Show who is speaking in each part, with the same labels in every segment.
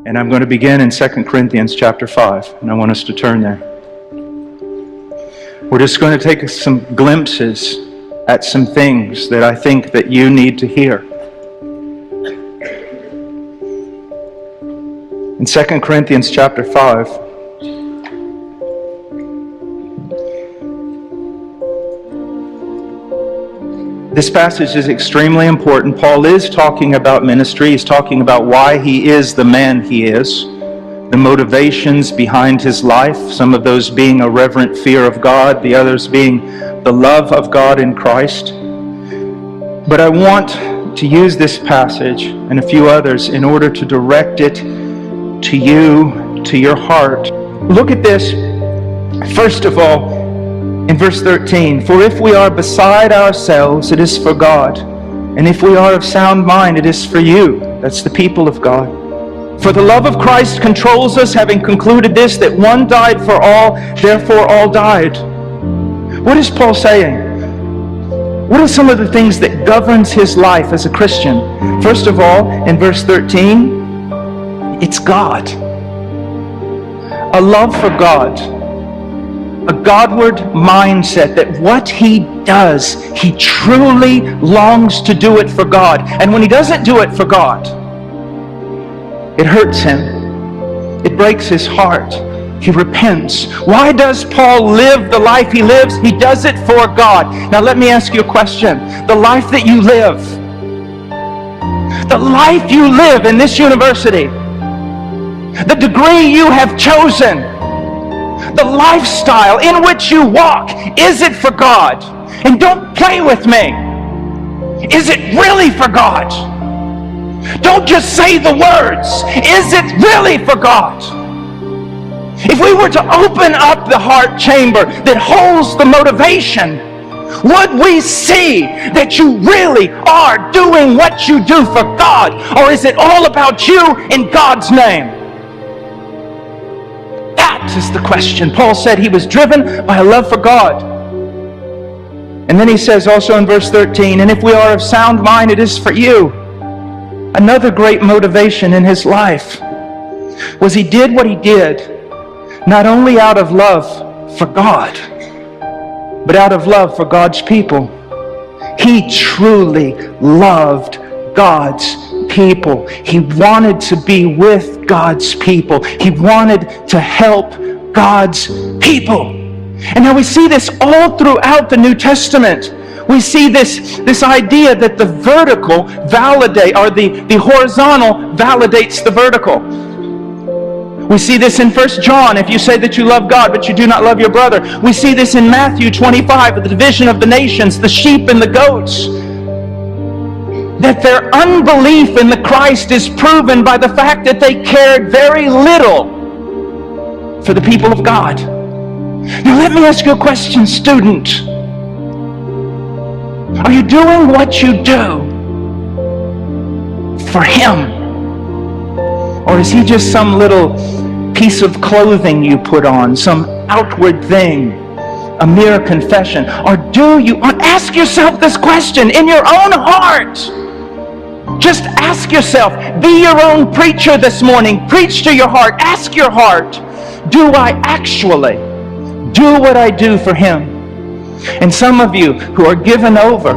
Speaker 1: And I'm going to begin in 2 Corinthians chapter 5, and I want us to turn there. We're just going to take some glimpses at some things that I think that you need to hear. In 2 Corinthians chapter 5, this passage is extremely important. Paul is talking about ministry. He's talking about why he is the man he is, the motivations behind his life, some of those being a reverent fear of God, the others being the love of God in Christ. But I want to use this passage and a few others in order to direct it to you, to your heart. Look at this. First of all, in verse 13, for if we are beside ourselves, it is for God. And if we are of sound mind, it is for you. That's the people of God. For the love of Christ controls us, having concluded this, that one died for all, therefore all died. What is Paul saying? What are some of the things that governs his life as a Christian? First of all, in verse 13, it's God. A love for God. A Godward mindset that what he does, he truly longs to do it for God. And when he doesn't do it for God, it hurts him. It breaks his heart. He repents. Why does Paul live the life he lives? He does it for God. Now let me ask you a question. The life that you live, the life you live in this university, the degree you have chosen, the lifestyle in which you walk, is it for God? And don't play with me. Is it really for God? Don't just say the words. Is it really for God? If we were to open up the heart chamber that holds the motivation, would we see that you really are doing what you do for God? Or is it all about you in God's name? That is the question. Paul said he was driven by a love for God. And then he says also in verse 13, and if we are of sound mind, it is for you. Another great motivation in his life was he did what he did not only out of love for God, but out of love for God's people. He truly loved God's people. He wanted to be with God's people. He wanted to help God's people. And now we see this all throughout the New Testament. We see this idea that the vertical validate, or the horizontal validates the vertical. We see this in 1 John, if you say that you love God, but you do not love your brother. We see this in Matthew 25, the division of the nations, the sheep and the goats. That their unbelief in the Christ is proven by the fact that they cared very little for the people of God. Now let me ask you a question, student. Are you doing what you do for Him? Or is He just some little piece of clothing you put on, some outward thing, a mere confession? Or do you, ask yourself this question in your own heart. Just ask yourself, be your own preacher this morning. Preach to your heart. Ask your heart, do I actually do what I do for Him? And some of you who are given over,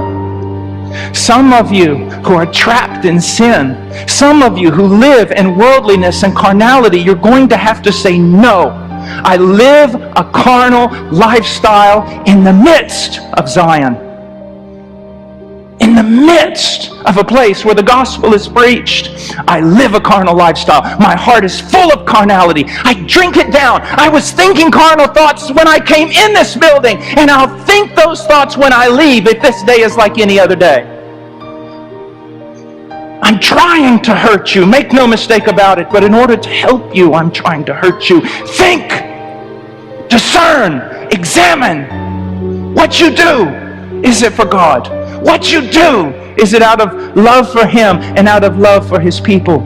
Speaker 1: some of you who are trapped in sin, some of you who live in worldliness and carnality, you're going to have to say, no, I live a carnal lifestyle in the midst of Zion. In the midst of a place where the gospel is preached, I live a carnal lifestyle. My heart is full of carnality. I drink it down. I was thinking carnal thoughts when I came in this building, and I'll think those thoughts when I leave if this day is like any other day. I'm trying to hurt you. Make no mistake about it. But in order to help you, I'm trying to hurt you. Think, discern, examine what you do. Is it for God? What you do, is it out of love for Him and out of love for His people?